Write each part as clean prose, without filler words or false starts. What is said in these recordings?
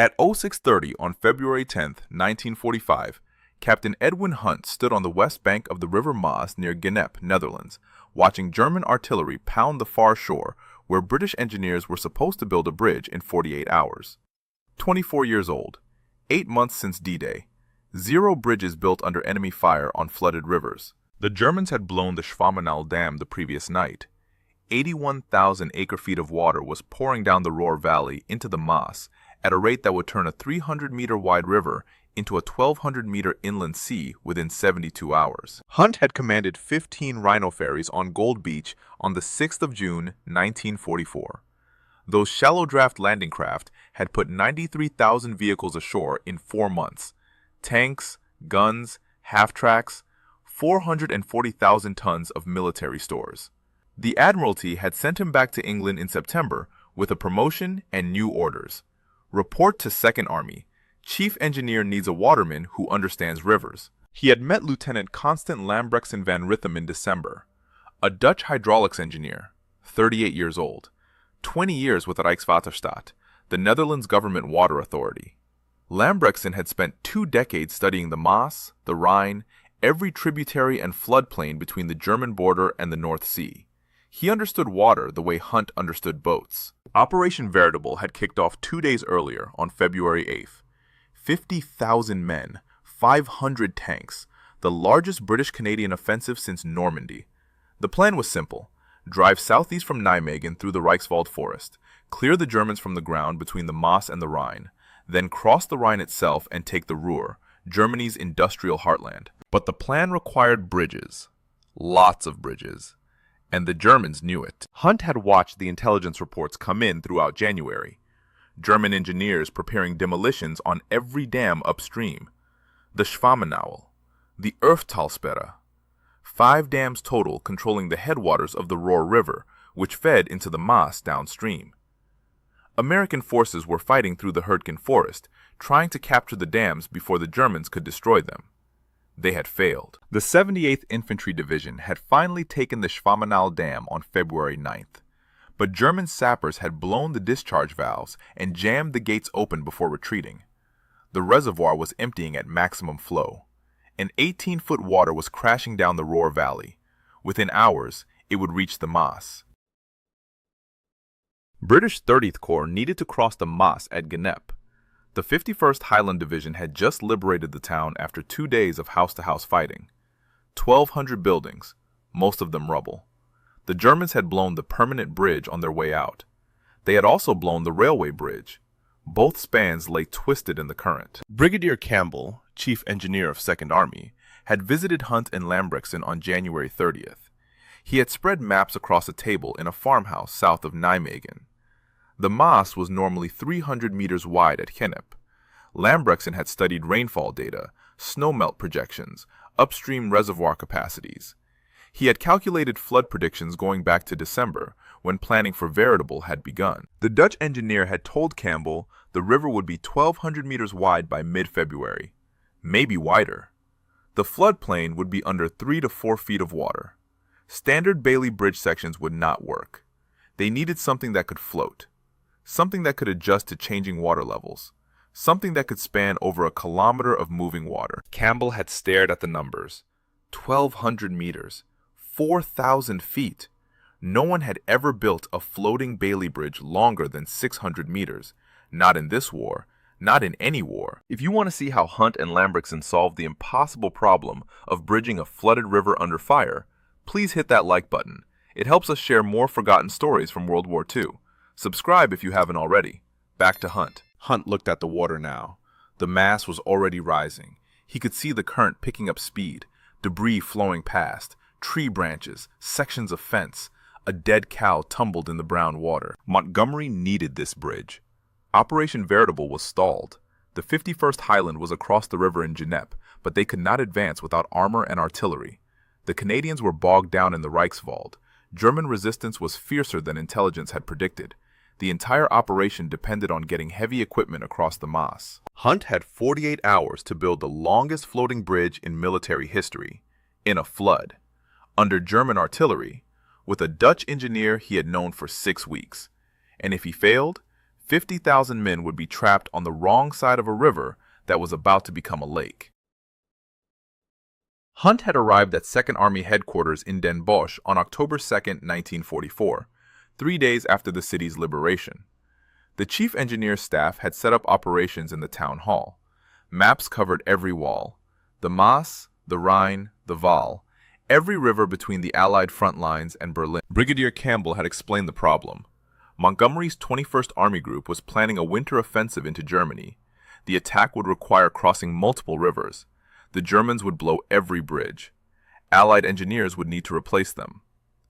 At 06:30 on February 10, 1945, Captain Edwin Hunt stood on the west bank of the River Maas near Gennep, Netherlands, watching German artillery pound the far shore where British engineers were supposed to build a bridge in 48 hours. 24 years old, 8 months since D-Day, 0 bridges built under enemy fire on flooded rivers. The Germans had blown the Schwammenau Dam the previous night. 81,000 acre-feet of water was pouring down the Ruhr Valley into the Maas at a rate that would turn a 300-meter-wide river into a 1,200-meter inland sea within 72 hours. Hunt had commanded 15 Rhino ferries on Gold Beach on the 6th of June, 1944. Those shallow-draft landing craft had put 93,000 vehicles ashore in 4 months. Tanks, guns, half-tracks, 440,000 tons of military stores. The Admiralty had sent him back to England in September with a promotion and new orders. Report to Second Army. Chief Engineer needs a waterman who understands rivers. He had met Lieutenant Constant Lambrechtsen van Ritham in December, a Dutch hydraulics engineer, 38 years old, 20 years with Rijkswaterstaat, the Netherlands government water authority. Lambrechtsen had spent 2 decades studying the Maas, the Rhine, every tributary and floodplain between the German border and the North Sea. He understood water the way Hunt understood boats. Operation Veritable had kicked off 2 days earlier on February 8th. 50,000 men, 500 tanks, the largest British-Canadian offensive since Normandy. The plan was simple. Drive southeast from Nijmegen through the Reichswald forest, clear the Germans from the ground between the Maas and the Rhine, then cross the Rhine itself and take the Ruhr, Germany's industrial heartland. But the plan required bridges. Lots of bridges. And the Germans knew it. Hunt had watched the intelligence reports come in throughout January. German engineers preparing demolitions on every dam upstream. The Schwammenau, the Erftalsperre. 5 dams total controlling the headwaters of the Ruhr River, which fed into the Maas downstream. American forces were fighting through the Hürtgen forest, trying to capture the dams before the Germans could destroy them. They had failed. The 78th Infantry Division had finally taken the Schwammenau Dam on February 9th. But German sappers had blown the discharge valves and jammed the gates open before retreating. The reservoir was emptying at maximum flow. An 18-foot water was crashing down the Ruhr Valley. Within hours, it would reach the Maas. British 30th Corps needed to cross the Maas at Gennep. The 51st Highland Division had just liberated the town after 2 days of house-to-house fighting. 1,200 buildings, most of them rubble. The Germans had blown the permanent bridge on their way out. They had also blown the railway bridge. Both spans lay twisted in the current. Brigadier Campbell, chief engineer of Second Army, had visited Hunt and Lambrechtsen on January 30th. He had spread maps across a table in a farmhouse south of Nijmegen. The Maas was normally 300 meters wide at Gennep. Lambrechtsen had studied rainfall data, snowmelt projections, upstream reservoir capacities. He had calculated flood predictions going back to December, when planning for Veritable had begun. The Dutch engineer had told Campbell the river would be 1,200 meters wide by mid-February, maybe wider. The floodplain would be under 3 to 4 feet of water. Standard Bailey Bridge sections would not work. They needed something that could float, something that could adjust to changing water levels, something that could span over a kilometer of moving water. Campbell had stared at the numbers. 1,200 meters. 4,000 feet. No one had ever built a floating Bailey Bridge longer than 600 meters. Not in this war. Not in any war. If you want to see how Hunt and Lambrechtsen solved the impossible problem of bridging a flooded river under fire, please hit that like button. It helps us share more forgotten stories from World War II. Subscribe if you haven't already. Back to Hunt. Hunt looked at the water now. The mass was already rising. He could see the current picking up speed, debris flowing past, tree branches, sections of fence. A dead cow tumbled in the brown water. Montgomery needed this bridge. Operation Veritable was stalled. The 51st Highland was across the river in Gennep, but they could not advance without armor and artillery. The Canadians were bogged down in the Reichswald. German resistance was fiercer than intelligence had predicted. The entire operation depended on getting heavy equipment across the Maas. Hunt had 48 hours to build the longest floating bridge in military history, in a flood, under German artillery, with a Dutch engineer he had known for 6 weeks. And if he failed, 50,000 men would be trapped on the wrong side of a river that was about to become a lake. Hunt had arrived at 2nd Army headquarters in Den Bosch on October 2, 1944, 3 days after the city's liberation. The chief engineer's staff had set up operations in the town hall. Maps covered every wall: the Maas, the Rhine, the Waal, every river between the Allied front lines and Berlin. Brigadier Campbell had explained the problem. Montgomery's 21st Army Group was planning a winter offensive into Germany. The attack would require crossing multiple rivers. The Germans would blow every bridge. Allied engineers would need to replace them.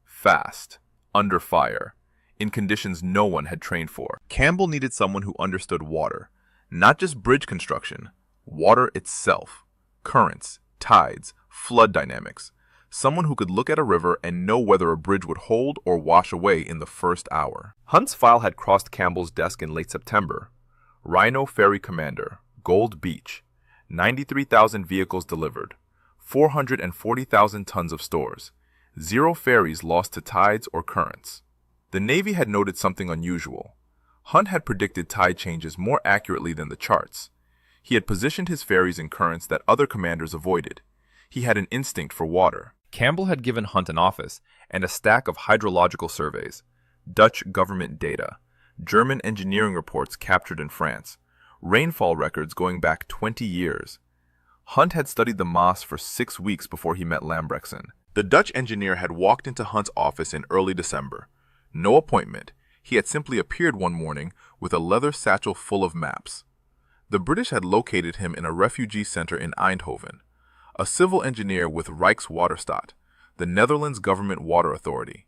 Fast, under fire, in conditions no one had trained for. Campbell needed someone who understood water, not just bridge construction, water itself, currents, tides, flood dynamics. Someone who could look at a river and know whether a bridge would hold or wash away in the first hour. Hunt's file had crossed Campbell's desk in late September. Rhino Ferry Commander, Gold Beach, 93,000 vehicles delivered, 440,000 tons of stores, 0 ferries lost to tides or currents. The Navy had noted something unusual. Hunt had predicted tide changes more accurately than the charts. He had positioned his ferries in currents that other commanders avoided. He had an instinct for water. Campbell had given Hunt an office and a stack of hydrological surveys, Dutch government data, German engineering reports captured in France, rainfall records going back 20 years. Hunt had studied the Maas for 6 weeks before he met Lambrechtsen. The Dutch engineer had walked into Hunt's office in early December. No appointment. He had simply appeared one morning with a leather satchel full of maps. The British had located him in a refugee center in Eindhoven. A civil engineer with Rijkswaterstaat, the Netherlands government water authority.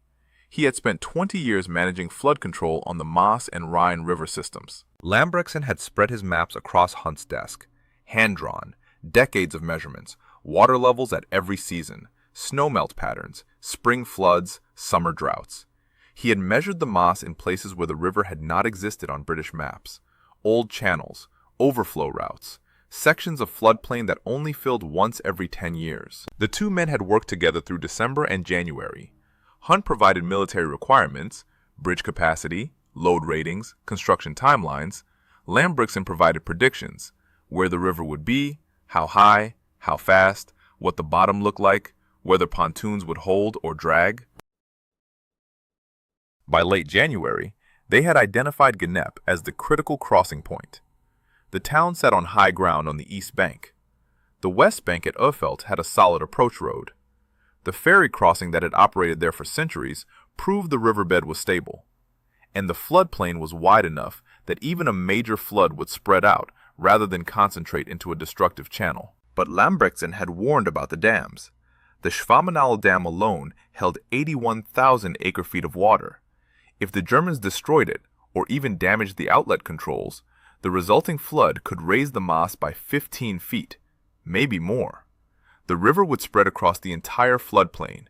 He had spent 20 years managing flood control on the Maas and Rhine river systems. Lambrechtsen had spread his maps across Hunt's desk. Hand-drawn, decades of measurements, water levels at every season, snowmelt patterns, spring floods, summer droughts. He had measured the Maas in places where the river had not existed on British maps. Old channels, overflow routes, sections of floodplain that only filled once every 10 years. The two men had worked together through December and January. Hunt provided military requirements, bridge capacity, load ratings, construction timelines. Lambrechtsen provided predictions, where the river would be, how high, how fast, what the bottom looked like, whether pontoons would hold or drag. By late January, they had identified Genep as the critical crossing point. The town sat on high ground on the east bank. The west bank at Uffeld had a solid approach road. The ferry crossing that had operated there for centuries proved the riverbed was stable. And the floodplain was wide enough that even a major flood would spread out rather than concentrate into a destructive channel. But Lambrechtsen had warned about the dams. The Schwamenau Dam alone held 81,000 acre-feet of water. If the Germans destroyed it, or even damaged the outlet controls, the resulting flood could raise the Maas by 15 feet, maybe more. The river would spread across the entire floodplain.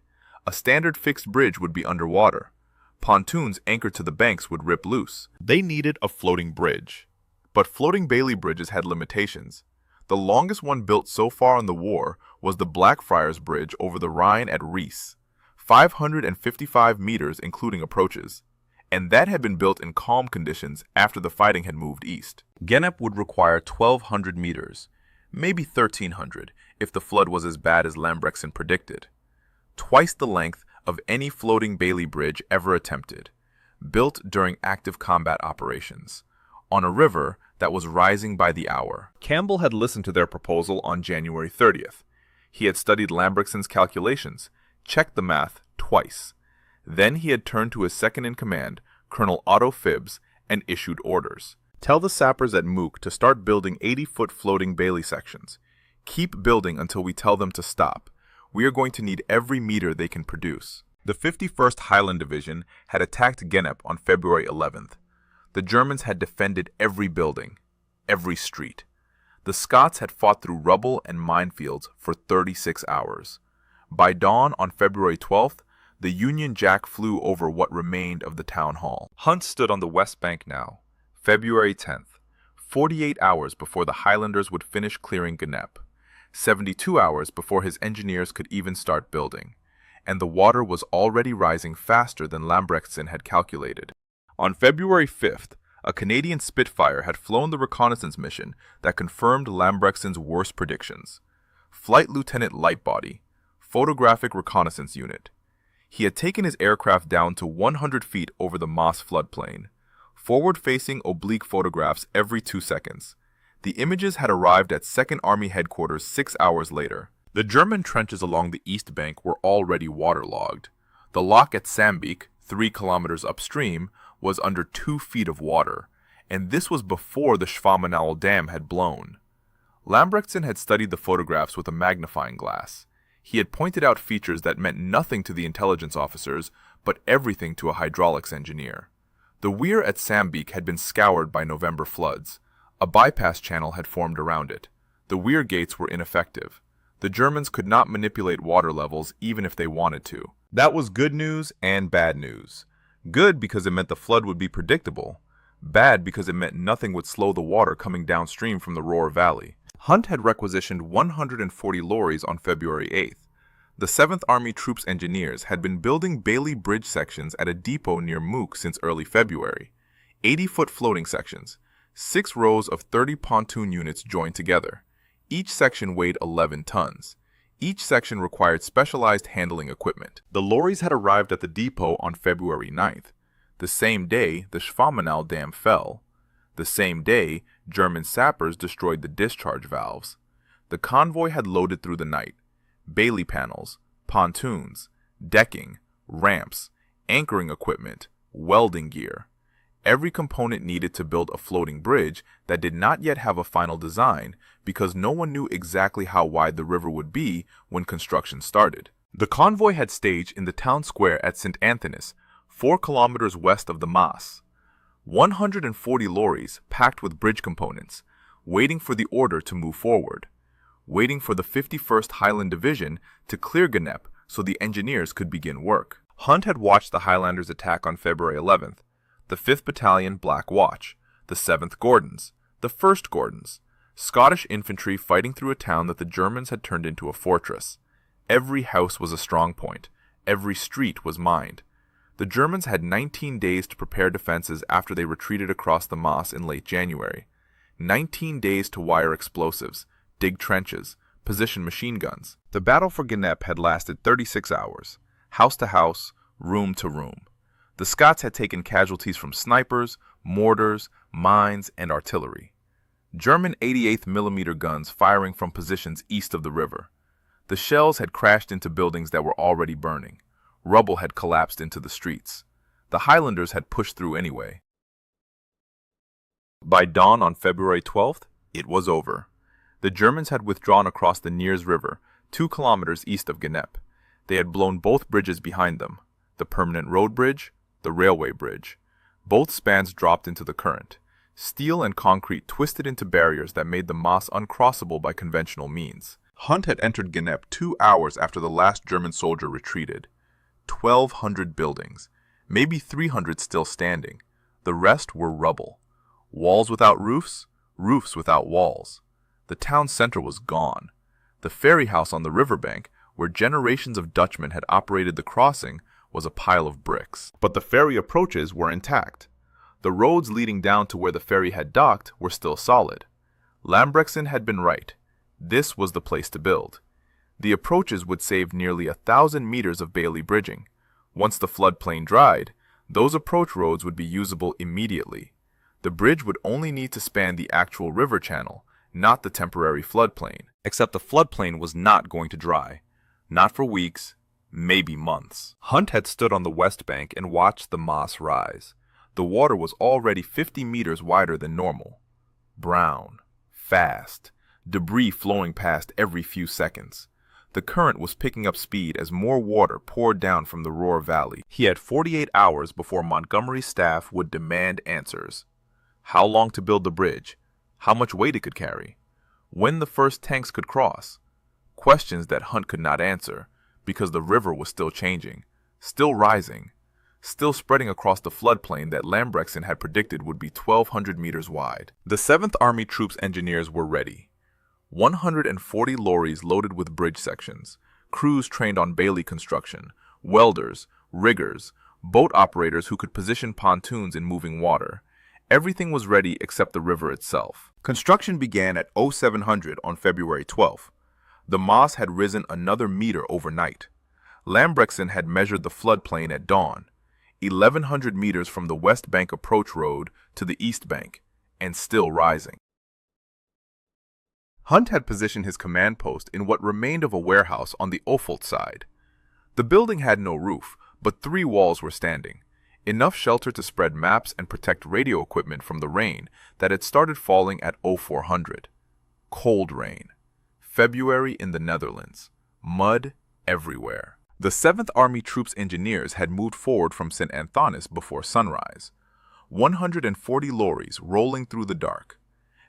A standard fixed bridge would be underwater. Pontoons anchored to the banks would rip loose. They needed a floating bridge. But floating Bailey bridges had limitations. The longest one built so far in the war was the Blackfriars Bridge over the Rhine at Ries, 555 meters including approaches. And that had been built in calm conditions after the fighting had moved east. Genep would require 1,200 meters, maybe 1,300 if the flood was as bad as Lambrechtsen predicted. Twice the length of any floating Bailey bridge ever attempted, built during active combat operations, on a river that was rising by the hour. Campbell had listened to their proposal on January 30th. He had studied Lambrechtsen's calculations, checked the math twice. Then he had turned to his second-in-command, Colonel Otto Phibbs, and issued orders. Tell the sappers at Mook to start building 80-foot floating Bailey sections. Keep building until we tell them to stop. We are going to need every meter they can produce. The 51st Highland Division had attacked Genep on February 11th. The Germans had defended every building, every street. The Scots had fought through rubble and minefields for 36 hours. By dawn on February 12th, the Union Jack flew over what remained of the town hall. Hunt stood on the west bank now, February 10th, 48 hours before the Highlanders would finish clearing Genep, 72 hours before his engineers could even start building, and the water was already rising faster than Lambrechtsen had calculated. On February 5th, A Canadian Spitfire had flown the reconnaissance mission that confirmed Lambrechtson's worst predictions. Flight Lieutenant Lightbody, Photographic Reconnaissance Unit. He had taken his aircraft down to 100 feet over the Maas floodplain. Forward-facing oblique photographs every 2 seconds. The images had arrived at 2nd Army headquarters 6 hours later. The German trenches along the east bank were already waterlogged. The lock at Sambeek, 3 kilometers upstream, was under 2 feet of water, and this was before the Schwammenau Dam had blown. Lambrechtson had studied the photographs with a magnifying glass. He had pointed out features that meant nothing to the intelligence officers, but everything to a hydraulics engineer. The weir at Sambeek had been scoured by November floods. A bypass channel had formed around it. The weir gates were ineffective. The Germans could not manipulate water levels even if they wanted to. That was good news and bad news. Good because it meant the flood would be predictable. Bad because it meant nothing would slow the water coming downstream from the Rohr Valley. Hunt had requisitioned 140 lorries on February 8th. The 7th Army Troops engineers had been building Bailey Bridge sections at a depot near Mook since early February. 80-foot floating sections, 6 rows of 30 pontoon units joined together. Each section weighed 11 tons. Each section required specialized handling equipment. The lorries had arrived at the depot on February 9th. The same day, the Schwammenau Dam fell. The same day, German sappers destroyed the discharge valves. The convoy had loaded through the night. Bailey panels, pontoons, decking, ramps, anchoring equipment, welding gear. Every component needed to build a floating bridge that did not yet have a final design because no one knew exactly how wide the river would be when construction started. The convoy had staged in the town square at St. Anthony's, 4 kilometers west of the Maas. 140 lorries packed with bridge components, waiting for the order to move forward, waiting for the 51st Highland Division to clear Genep so the engineers could begin work. Hunt had watched the Highlanders attack on February 11th. The 5th Battalion Black Watch, the 7th Gordons, the 1st Gordons, Scottish infantry fighting through a town that the Germans had turned into a fortress. Every house was a strong point. Every street was mined. The Germans had 19 days to prepare defenses after they retreated across the Maas in late January. 19 days to wire explosives, dig trenches, position machine guns. The battle for Genep had lasted 36 hours, house to house, room to room. The Scots had taken casualties from snipers, mortars, mines, and artillery. German 88th mm guns firing from positions east of the river. The shells had crashed into buildings that were already burning. Rubble had collapsed into the streets. The Highlanders had pushed through anyway. By dawn on February 12th, it was over. The Germans had withdrawn across the Neers River, 2 kilometers east of Genep. They had blown both bridges behind them, the permanent road bridge, the railway bridge. Both spans dropped into the current. Steel and concrete twisted into barriers that made the Maas uncrossable by conventional means. Hunt had entered Genep 2 hours after the last German soldier retreated. 1,200 buildings, maybe 300 still standing. The rest were rubble. Walls without roofs, roofs without walls. The town center was gone. The ferry house on the riverbank, where generations of Dutchmen had operated the crossing, was a pile of bricks. But the ferry approaches were intact. The roads leading down to where the ferry had docked were still solid. Lambrechtson had been right. This was the place to build. The approaches would save nearly 1,000 meters of Bailey bridging. Once the floodplain dried, those approach roads would be usable immediately. The bridge would only need to span the actual river channel, not the temporary floodplain. Except the floodplain was not going to dry. Not for weeks, maybe months. Hunt had stood on the west bank and watched the Maas rise. The water was already 50 meters wider than normal. Brown, fast, debris flowing past every few seconds. The current was picking up speed as more water poured down from the Rohr Valley. He had 48 hours before Montgomery's staff would demand answers. How long to build the bridge? How much weight it could carry? When the first tanks could cross? Questions that Hunt could not answer, because the river was still changing, still rising, still spreading across the floodplain that Lambrechtson had predicted would be 1,200 meters wide. The 7th Army Troops engineers were ready. 140 lorries loaded with bridge sections, crews trained on Bailey construction, welders, riggers, boat operators who could position pontoons in moving water. Everything was ready except the river itself. Construction began at 0700 on February 12th. The Maas had risen another meter overnight. Lambrechtsen had measured the floodplain at dawn, 1,100 meters from the west bank approach road to the east bank, and still rising. Hunt had positioned his command post in what remained of a warehouse on the Ophelt side. The building had no roof, but 3 walls were standing, enough shelter to spread maps and protect radio equipment from the rain that had started falling at 0400. Cold rain. February in the Netherlands. Mud everywhere. The 7th Army Troops engineers had moved forward from St. Anthonis before sunrise. 140 lorries rolling through the dark.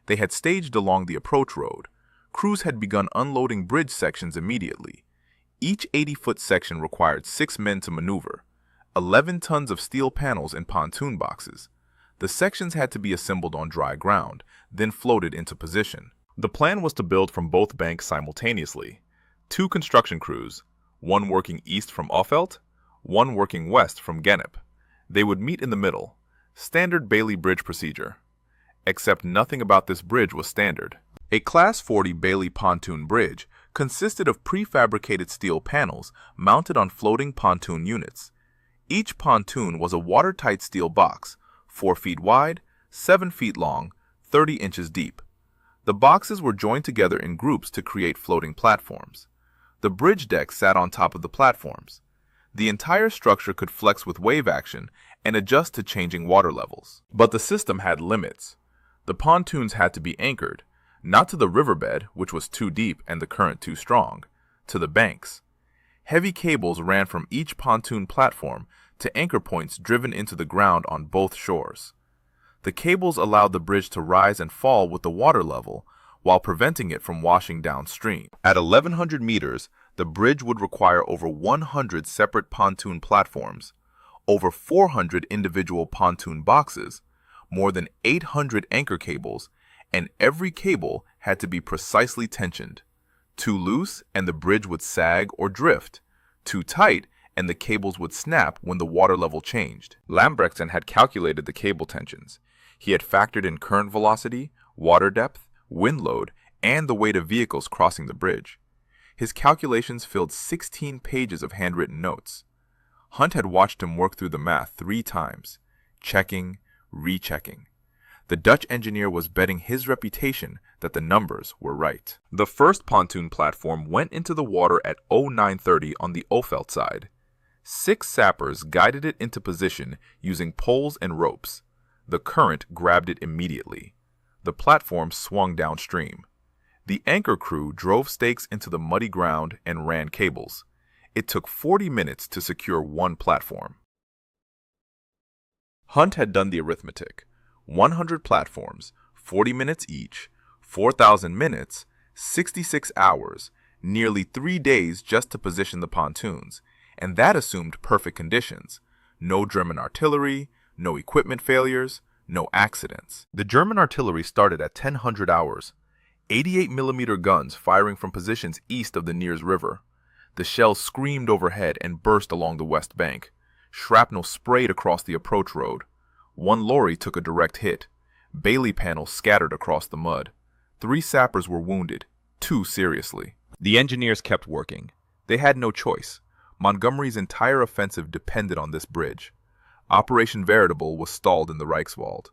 They had staged along the approach road. Crews had begun unloading bridge sections immediately. Each 80-foot section required 6 men to maneuver. 11 tons of steel panels in pontoon boxes. The sections had to be assembled on dry ground, then floated into position. The plan was to build from both banks simultaneously. 2 construction crews, one working east from Ophelt, one working west from Gennep. They would meet in the middle. Standard Bailey Bridge procedure. Except nothing about this bridge was standard. A Class 40 Bailey pontoon bridge consisted of prefabricated steel panels mounted on floating pontoon units. Each pontoon was a watertight steel box, 4 feet wide, 7 feet long, 30 inches deep. The boxes were joined together in groups to create floating platforms. The bridge deck sat on top of the platforms. The entire structure could flex with wave action and adjust to changing water levels. But the system had limits. The pontoons had to be anchored, not to the riverbed, which was too deep and the current too strong, to the banks. Heavy cables ran from each pontoon platform to anchor points driven into the ground on both shores. The cables allowed the bridge to rise and fall with the water level while preventing it from washing downstream. At 1,100 meters, the bridge would require over 100 separate pontoon platforms, over 400 individual pontoon boxes, more than 800 anchor cables, and every cable had to be precisely tensioned. Too loose and the bridge would sag or drift. Too tight and the cables would snap when the water level changed. Lambrechtsen had calculated the cable tensions. He had factored in current velocity, water depth, wind load, and the weight of vehicles crossing the bridge. His calculations filled 16 pages of handwritten notes. Hunt had watched him work through the math 3 times, checking, rechecking. The Dutch engineer was betting his reputation that the numbers were right. The first pontoon platform went into the water at 0930 on the Ophelt side. 6 sappers guided it into position using poles and ropes. The current grabbed it immediately. The platform swung downstream. The anchor crew drove stakes into the muddy ground and ran cables. It took 40 minutes to secure one platform. Hunt had done the arithmetic. 100 platforms, 40 minutes each, 4,000 minutes, 66 hours, nearly 3 days just to position the pontoons, and that assumed perfect conditions. No German artillery, no equipment failures, no accidents. The German artillery started at 1000 hours. 88mm guns firing from positions east of the Neers River. The shells screamed overhead and burst along the west bank. Shrapnel sprayed across the approach road. 1 lorry took a direct hit. Bailey panels scattered across the mud. 3 sappers were wounded, 2 seriously. The engineers kept working. They had no choice. Montgomery's entire offensive depended on this bridge. Operation Veritable was stalled in the Reichswald.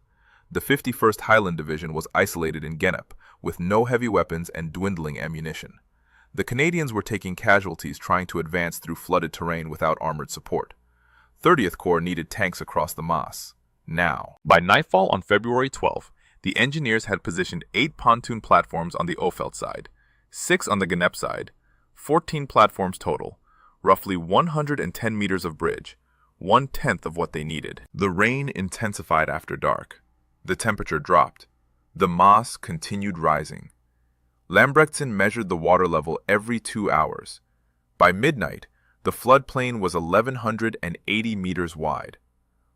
The 51st Highland Division was isolated in Gennep, with no heavy weapons and dwindling ammunition. The Canadians were taking casualties trying to advance through flooded terrain without armored support. 30th Corps needed tanks across the Maas. Now. By nightfall on February 12th, the engineers had positioned 8 pontoon platforms on the Ophelt side, 6 on the Gennep side, 14 platforms total, roughly 110 meters of bridge, 1/10 of what they needed. The rain intensified after dark. The temperature dropped. The Maas continued rising. Lambrechtsen measured the water level every 2 hours. By midnight, the floodplain was 1,180 meters wide.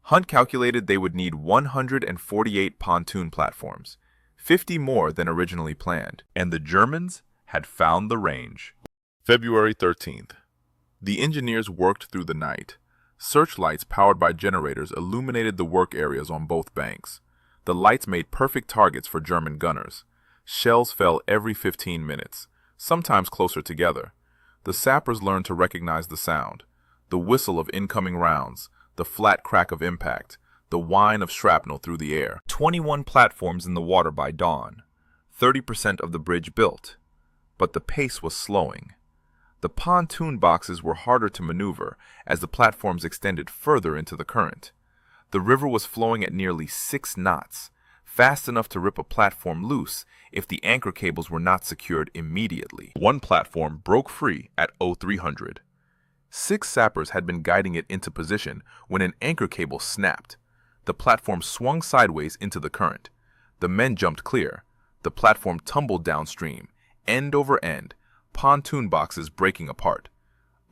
Hunt calculated they would need 148 pontoon platforms, 50 more than originally planned, and the Germans had found the range. February 13th. The engineers worked through the night. Searchlights powered by generators illuminated the work areas on both banks. The lights made perfect targets for German gunners. Shells fell every 15 minutes, sometimes closer together. The sappers learned to recognize the sound, the whistle of incoming rounds, the flat crack of impact, the whine of shrapnel through the air. 21 platforms in the water by dawn, 30% of the bridge built. But the pace was slowing. The pontoon boxes were harder to maneuver as the platforms extended further into the current. The river was flowing at nearly 6 knots, fast enough to rip a platform loose if the anchor cables were not secured immediately. One platform broke free at 0300. 6 sappers had been guiding it into position when an anchor cable snapped. The platform swung sideways into the current. The men jumped clear. The platform tumbled downstream, end over end, pontoon boxes breaking apart.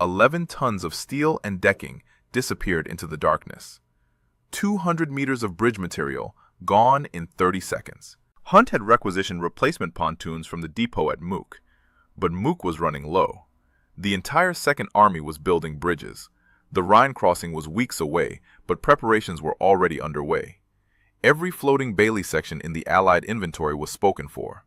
11 tons of steel and decking disappeared into the darkness. 200 meters of bridge material gone in 30 seconds. Hunt had requisitioned replacement pontoons from the depot at Mook, but Mook was running low. The entire Second Army was building bridges. The Rhine crossing was weeks away, but preparations were already underway. Every floating Bailey section in the Allied inventory was spoken for.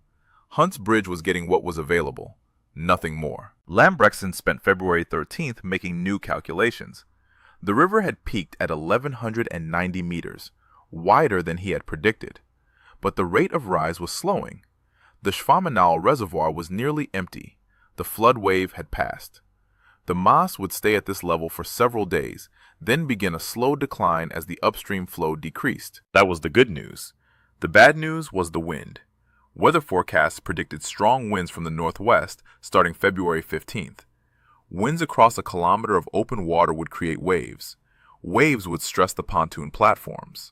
Hunt's bridge was getting what was available, nothing more. Lambrechtsen spent February 13th making new calculations. The river had peaked at 1,190 meters, wider than he had predicted. But the rate of rise was slowing. The Schwammenau reservoir was nearly empty. The flood wave had passed. The Maas would stay at this level for several days, then begin a slow decline as the upstream flow decreased. That was the good news. The bad news was the wind. Weather forecasts predicted strong winds from the northwest starting February 15th. Winds across a kilometer of open water would create waves. Waves would stress the pontoon platforms.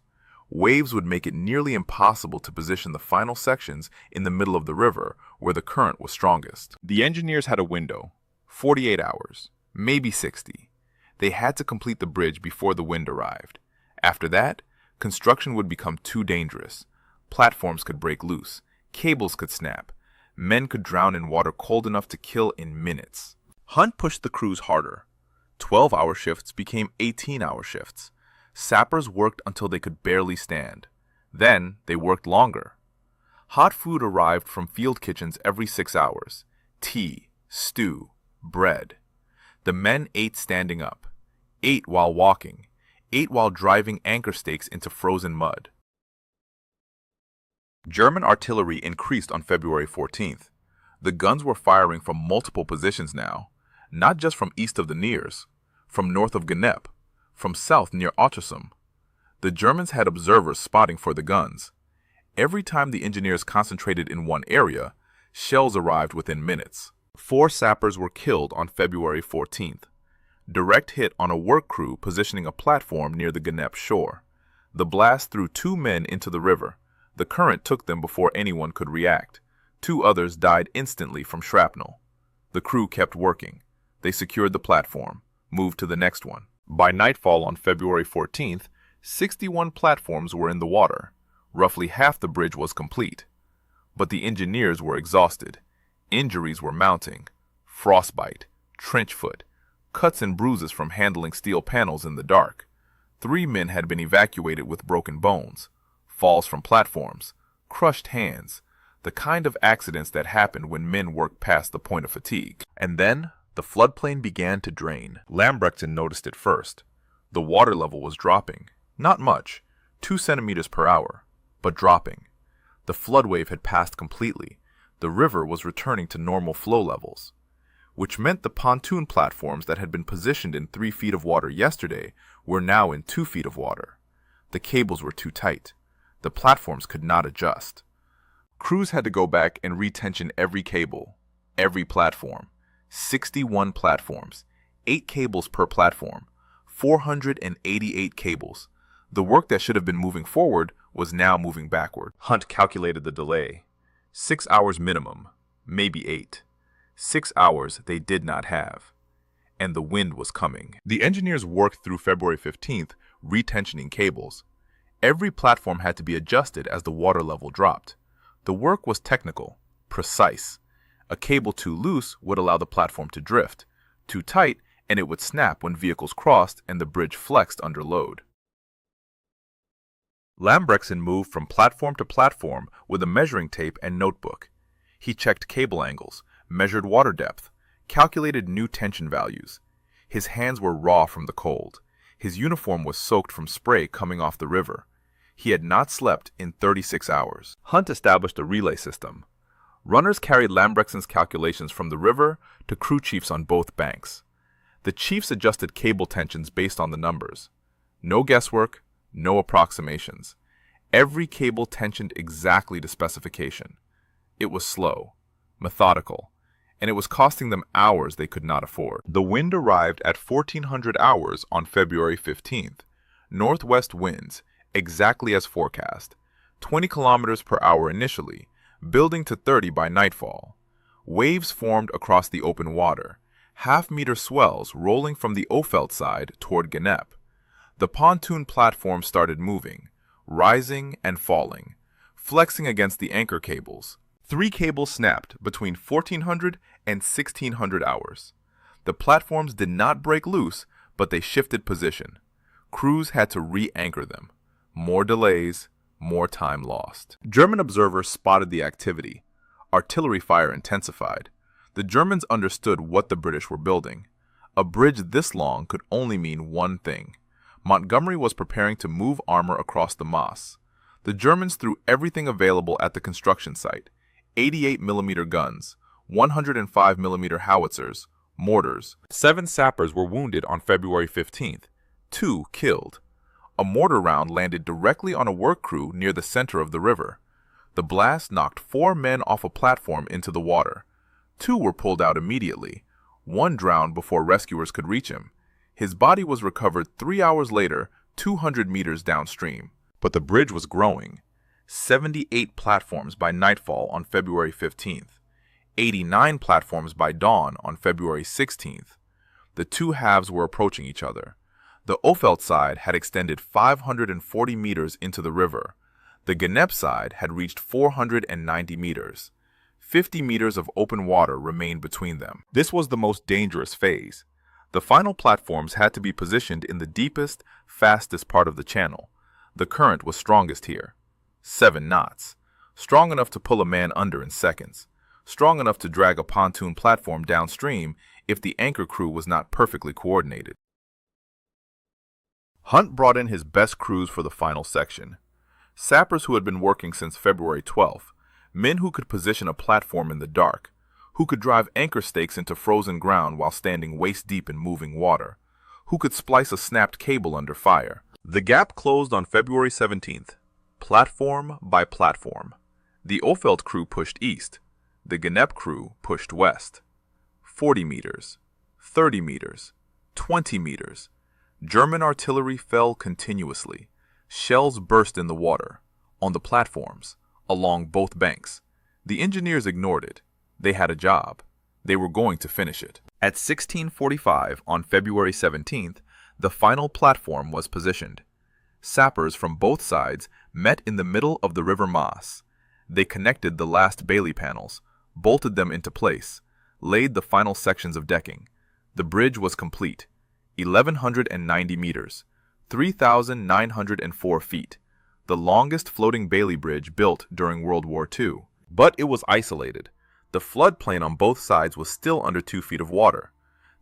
Waves would make it nearly impossible to position the final sections in the middle of the river where the current was strongest. The engineers had a window, 48 hours, maybe 60. They had to complete the bridge before the wind arrived. After that, construction would become too dangerous. Platforms could break loose. Cables could snap. Men could drown in water cold enough to kill in minutes. Hunt pushed the crews harder. 12-hour shifts became 18-hour shifts. Sappers worked until they could barely stand. Then they worked longer. Hot food arrived from field kitchens every 6 hours. Tea, stew, bread. The men ate standing up, ate while walking, ate while driving anchor stakes into frozen mud. German artillery increased on February 14th. The guns were firing from multiple positions now, not just from east of the Nears, from north of Genep, from south near Ottersum. The Germans had observers spotting for the guns. Every time the engineers concentrated in one area, shells arrived within minutes. 4 sappers were killed on February 14th. Direct hit on a work crew positioning a platform near the Genep shore. The blast threw 2 men into the river. The current took them before anyone could react. 2 others died instantly from shrapnel. The crew kept working. They secured the platform, moved to the next one. By nightfall on February 14th, 61 platforms were in the water. Roughly half the bridge was complete. But the engineers were exhausted. Injuries were mounting. Frostbite, trench foot, cuts and bruises from handling steel panels in the dark. 3 men had been evacuated with broken bones, falls from platforms, crushed hands, the kind of accidents that happened when men worked past the point of fatigue. And then the floodplain began to drain. Lambrechtsen noticed it first. The water level was dropping. Not much, 2 centimeters per hour, but dropping. The flood wave had passed completely. The river was returning to normal flow levels, which meant the pontoon platforms that had been positioned in 3 feet of water yesterday were now in 2 feet of water. The cables were too tight. The platforms could not adjust. Crews had to go back and retension every cable, every platform. 61 platforms, 8 cables per platform, 488 cables. The work that should have been moving forward was now moving backward. Hunt calculated the delay. 6 hours minimum, maybe 8. 6 hours they did not have. And the wind was coming. The engineers worked through February 15th, retensioning cables. Every platform had to be adjusted as the water level dropped. The work was technical, precise. A cable too loose would allow the platform to drift. Too tight, and it would snap when vehicles crossed and the bridge flexed under load. Lambrechtsen moved from platform to platform with a measuring tape and notebook. He checked cable angles, measured water depth, calculated new tension values. His hands were raw from the cold. His uniform was soaked from spray coming off the river. He had not slept in 36 hours. Hunt established a relay system. Runners carried Lambrechtsen's calculations from the river to crew chiefs on both banks. The chiefs adjusted cable tensions based on the numbers. No guesswork, no approximations. Every cable tensioned exactly to specification. It was slow, methodical, and it was costing them hours they could not afford. The wind arrived at 1400 hours on February 15th. Northwest winds, exactly as forecast, 20 kilometers per hour initially, building to 30 by nightfall. Waves formed across the open water, half-meter swells rolling from the Ophelt side toward Genep. The pontoon platform started moving, rising and falling, flexing against the anchor cables. 3 cables snapped between 1400 and 1600 hours. The platforms did not break loose, but they shifted position. Crews had to re-anchor them. More delays, more time lost. German observers spotted the activity. Artillery fire intensified. The Germans understood what the British were building. A bridge this long could only mean one thing. Montgomery was preparing to move armor across the Maas. The Germans threw everything available at the construction site: 88mm guns, 105mm howitzers, mortars. 7 sappers were wounded on February 15th, 2 killed. A mortar round landed directly on a work crew near the center of the river. The blast knocked 4 men off a platform into the water. 2 were pulled out immediately. 1 drowned before rescuers could reach him. His body was recovered 3 hours later, 200 meters downstream. But the bridge was growing. 78 platforms by nightfall on February 15th. 89 platforms by dawn on February 16th. The two halves were approaching each other. The Ophelt side had extended 540 meters into the river. The Genep side had reached 490 meters. 50 meters of open water remained between them. This was the most dangerous phase. The final platforms had to be positioned in the deepest, fastest part of the channel. The current was strongest here. 7 knots. Strong enough to pull a man under in seconds. Strong enough to drag a pontoon platform downstream if the anchor crew was not perfectly coordinated. Hunt brought in his best crews for the final section. Sappers who had been working since February 12th, men who could position a platform in the dark, who could drive anchor stakes into frozen ground while standing waist-deep in moving water, who could splice a snapped cable under fire. The gap closed on February 17th, platform by platform. The Ophelt crew pushed east. The Genep crew pushed west. 40 meters, 30 meters, 20 meters. German artillery fell continuously. Shells burst in the water, on the platforms, along both banks. The engineers ignored it. They had a job. They were going to finish it. At 16:45 on February 17th, the final platform was positioned. Sappers from both sides met in the middle of the River Maas. They connected the last Bailey panels, bolted them into place, laid the final sections of decking. The bridge was complete. 1,190 meters, 3,904 feet, the longest floating Bailey bridge built during World War II. But it was isolated. The floodplain on both sides was still under 2 feet of water.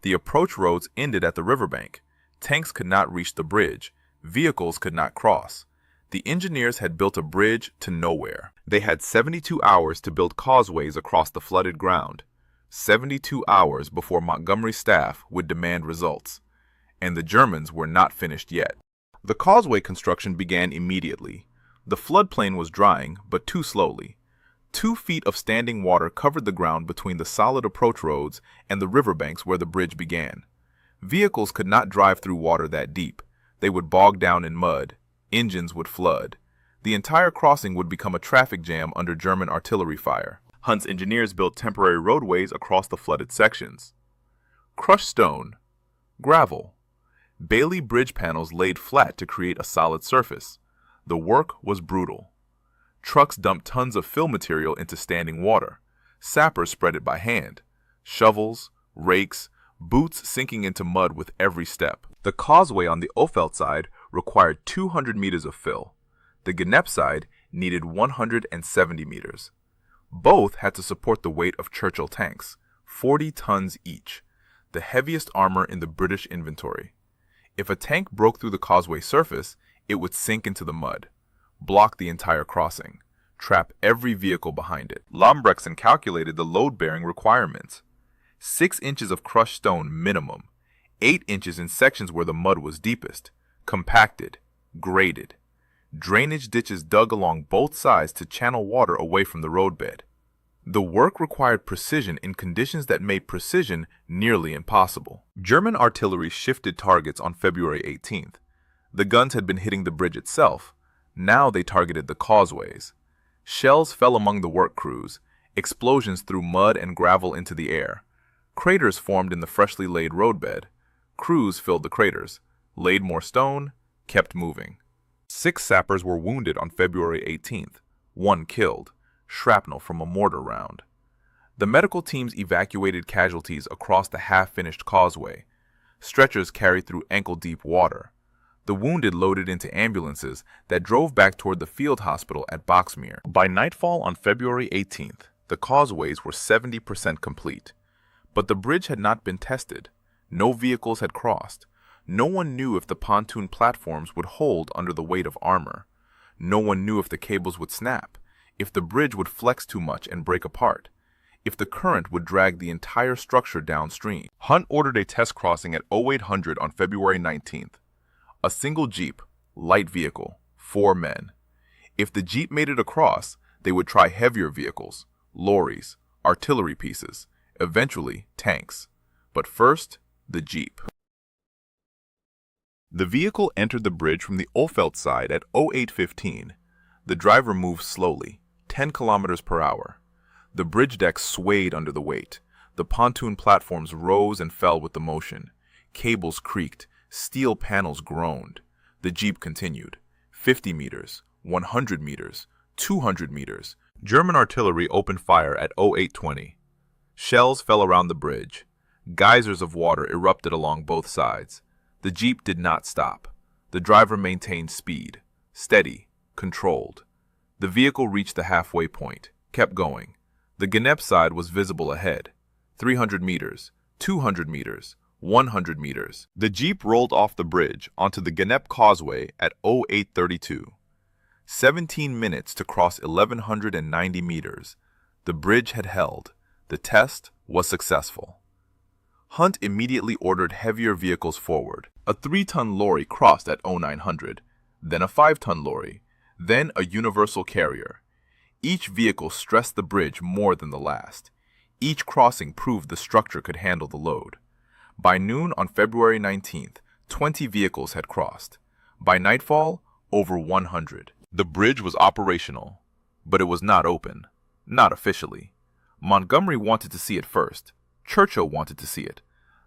The approach roads ended at the riverbank. Tanks could not reach the bridge. Vehicles could not cross. The engineers had built a bridge to nowhere. They had 72 hours to build causeways across the flooded ground. 72 hours before Montgomery's staff would demand results. And the Germans were not finished yet. The causeway construction began immediately. The floodplain was drying, but too slowly. 2 feet of standing water covered the ground between the solid approach roads and the riverbanks where the bridge began. Vehicles could not drive through water that deep. They would bog down in mud. Engines would flood. The entire crossing would become a traffic jam under German artillery fire. Hunt's engineers built temporary roadways across the flooded sections. Crushed stone, gravel, Bailey bridge panels laid flat to create a solid surface. The work was brutal. Trucks dumped tons of fill material into standing water. Sappers spread it by hand. Shovels, rakes, boots sinking into mud with every step. The causeway on the Ophelt side required 200 meters of fill. The Gnep side needed 170 meters. Both had to support the weight of Churchill tanks, 40 tons each, the heaviest armor in the British inventory. If a tank broke through the causeway surface, it would sink into the mud, block the entire crossing, trap every vehicle behind it. Lambrechtsen calculated the load-bearing requirements. 6 inches of crushed stone minimum, 8 inches in sections where the mud was deepest, compacted, graded. Drainage ditches dug along both sides to channel water away from the roadbed. The work required precision in conditions that made precision nearly impossible. German artillery shifted targets on February 18th. The guns had been hitting the bridge itself. Now they targeted the causeways. Shells fell among the work crews. Explosions threw mud and gravel into the air. Craters formed in the freshly laid roadbed. Crews filled the craters, laid more stone, kept moving. 6 sappers were wounded on February 18th, 1 killed, shrapnel from a mortar round. The medical teams evacuated casualties across the half-finished causeway. Stretchers carried through ankle-deep water. The wounded loaded into ambulances that drove back toward the field hospital at Boxmeer. By nightfall on February 18th, the causeways were 70% complete. But the bridge had not been tested. No vehicles had crossed. No one knew if the pontoon platforms would hold under the weight of armor. No one knew if the cables would snap, if the bridge would flex too much and break apart, if the current would drag the entire structure downstream. Hunt ordered a test crossing at 0800 on February 19th. A single jeep, light vehicle, 4 men. If the jeep made it across, they would try heavier vehicles, lorries, artillery pieces, eventually tanks. But first, the jeep. The vehicle entered the bridge from the Ohlfeld side at 0815. The driver moved slowly, 10 kilometers per hour. The bridge deck swayed under the weight. The pontoon platforms rose and fell with the motion. Cables creaked. Steel panels groaned. The jeep continued. 50 meters, 100 meters, 200 meters. German artillery opened fire at 0820. Shells fell around the bridge. Geysers of water erupted along both sides. The jeep did not stop. The driver maintained speed, steady, controlled. The vehicle reached the halfway point, kept going. The Gnep side was visible ahead. 300 meters, 200 meters, 100 meters. The jeep rolled off the bridge onto the Gnep causeway at 0832. 17 minutes to cross 1,190 meters. The bridge had held. The test was successful. Hunt immediately ordered heavier vehicles forward. A 3-ton lorry crossed at 0900, then a 5-ton lorry, then a universal carrier. Each vehicle stressed the bridge more than the last. Each crossing proved the structure could handle the load. By noon on February 19th, 20 vehicles had crossed. By nightfall, over 100. The bridge was operational, but it was not open, not officially. Montgomery wanted to see it first. Churchill wanted to see it.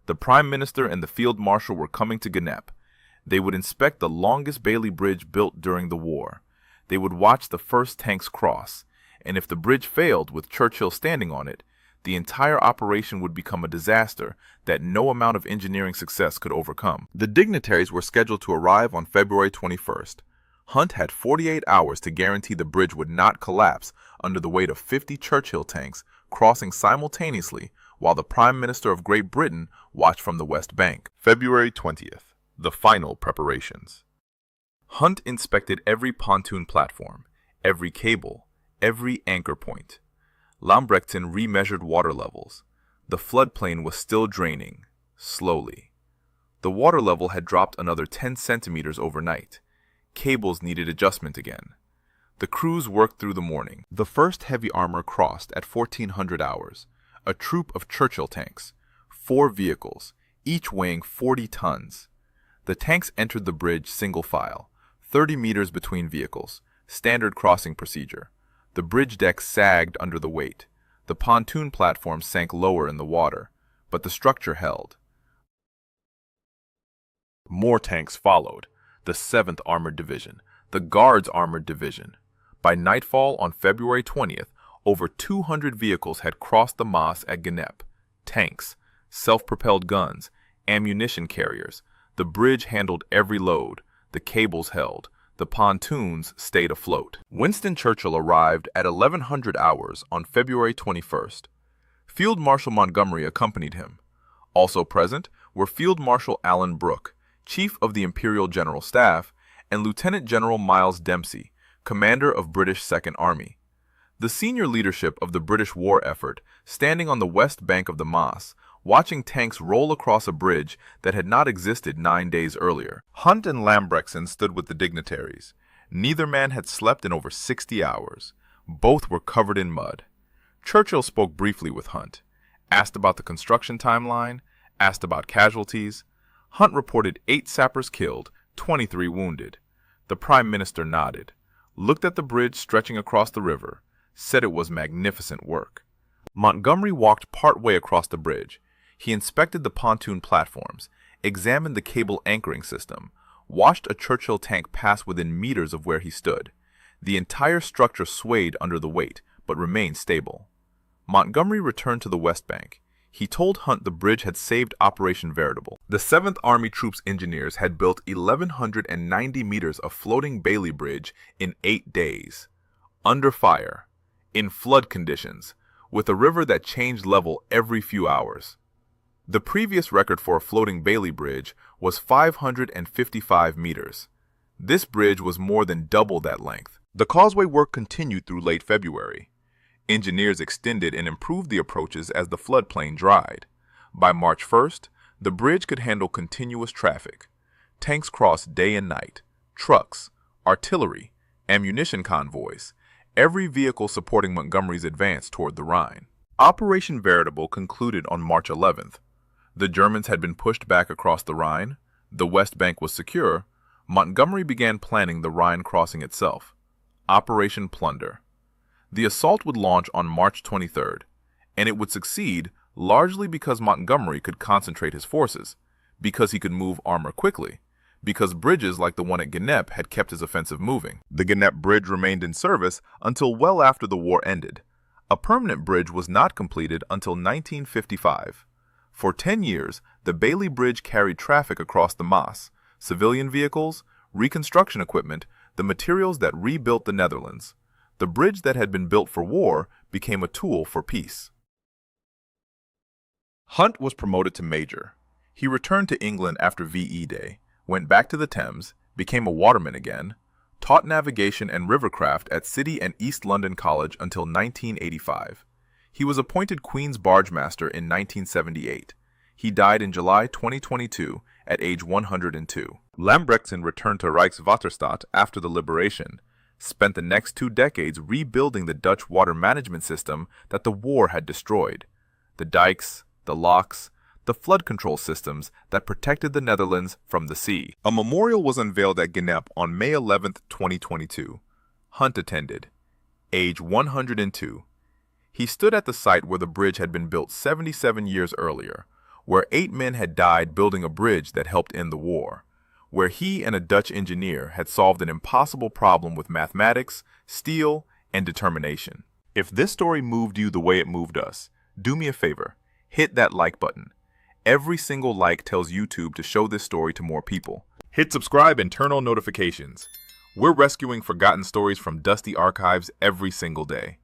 The Prime Minister and the Field Marshal were coming to Gnep. They would inspect the longest Bailey Bridge built during the war. They would watch the first tanks cross, and if the bridge failed with Churchill standing on it, the entire operation would become a disaster that no amount of engineering success could overcome. The dignitaries were scheduled to arrive on February 21st. Hunt had 48 hours to guarantee the bridge would not collapse under the weight of 50 Churchill tanks crossing simultaneously while the Prime Minister of Great Britain watched from the West Bank. February 20th, the final preparations. Hunt inspected every pontoon platform, every cable, every anchor point. Lambrechtsen remeasured water levels. The floodplain was still draining, slowly. The water level had dropped another 10 centimeters overnight. Cables needed adjustment again. The crews worked through the morning. The first heavy armor crossed at 1400 hours. A troop of Churchill tanks, 4 vehicles, each weighing 40 tons. The tanks entered the bridge single file, 30 meters between vehicles, standard crossing procedure. The bridge deck sagged under the weight. The pontoon platform sank lower in the water, but the structure held. More tanks followed. The 7th Armored Division, the Guards Armored Division. By nightfall on February 20th, over 200 vehicles had crossed the Maas at Gnep. Tanks, self-propelled guns, ammunition carriers. The bridge handled every load. The cables held. The pontoons stayed afloat. Winston Churchill arrived at 1100 hours on February 21st. Field Marshal Montgomery accompanied him. Also present were Field Marshal Alan Brooke, Chief of the Imperial General Staff, and Lieutenant General Miles Dempsey, Commander of British Second Army. The senior leadership of the British war effort, standing on the west bank of the Maas, watching tanks roll across a bridge that had not existed 9 days earlier. Hunt and Lambrechtsen stood with the dignitaries. Neither man had slept in over 60 hours. Both were covered in mud. Churchill spoke briefly with Hunt, asked about the construction timeline, asked about casualties. Hunt reported 8 sappers killed, 23 wounded. The Prime Minister nodded, looked at the bridge stretching across the river, said it was magnificent work. Montgomery walked part way across the bridge. He inspected the pontoon platforms, examined the cable anchoring system, watched a Churchill tank pass within meters of where he stood. The entire structure swayed under the weight, but remained stable. Montgomery returned to the West Bank. He told Hunt the bridge had saved Operation Veritable. The 7th Army Troops engineers had built 1,190 meters of floating Bailey Bridge in 8 days. Under fire, in flood conditions, with a river that changed level every few hours. The previous record for a floating Bailey Bridge was 555 meters. This bridge was more than double that length. The causeway work continued through late February. Engineers extended and improved the approaches as the floodplain dried. By March 1st, the bridge could handle continuous traffic. Tanks crossed day and night, trucks, artillery, ammunition convoys, every vehicle supporting Montgomery's advance toward the Rhine. Operation Veritable concluded on March 11th. The Germans had been pushed back across the Rhine, the West Bank was secure. Montgomery began planning the Rhine crossing itself. Operation Plunder. The assault would launch on March 23rd, and it would succeed largely because Montgomery could concentrate his forces, because he could move armor quickly, because bridges like the one at Gennep had kept his offensive moving. The Gennep Bridge remained in service until well after the war ended. A permanent bridge was not completed until 1955. For 10 years, the Bailey Bridge carried traffic across the Maas, civilian vehicles, reconstruction equipment, the materials that rebuilt the Netherlands. The bridge that had been built for war became a tool for peace. Hunt was promoted to major. He returned to England after VE Day, went back to the Thames, became a waterman again, taught navigation and rivercraft at City and East London College until 1985. He was appointed Queen's Barge Master in 1978. He died in July 2022 at age 102. Lambrechtsen returned to Rijkswaterstaat after the liberation, spent the next 2 decades rebuilding the Dutch water management system that the war had destroyed. The dikes, the locks, the flood control systems that protected the Netherlands from the sea. A memorial was unveiled at Gennep on May 11, 2022. Hunt attended. Age 102. He stood at the site where the bridge had been built 77 years earlier, where 8 men had died building a bridge that helped end the war, where he and a Dutch engineer had solved an impossible problem with mathematics, steel, and determination. If this story moved you the way it moved us, do me a favor, hit that like button. Every single like tells YouTube to show this story to more people. Hit subscribe and turn on notifications. We're rescuing forgotten stories from dusty archives every single day.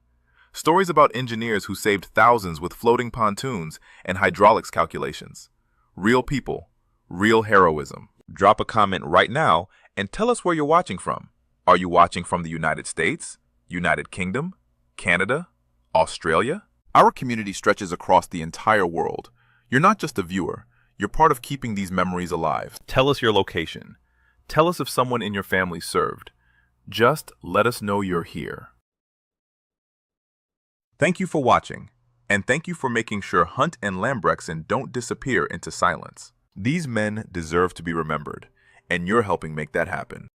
Stories about engineers who saved thousands with floating pontoons and hydraulics calculations. Real people, real heroism. Drop a comment right now and tell us where you're watching from. Are you watching from the United States, United Kingdom, Canada, Australia? Our community stretches across the entire world. You're not just a viewer, you're part of keeping these memories alive. Tell us your location. Tell us if someone in your family served. Just let us know you're here. Thank you for watching, and thank you for making sure Hunt and Lambrechtsen don't disappear into silence. These men deserve to be remembered, and you're helping make that happen.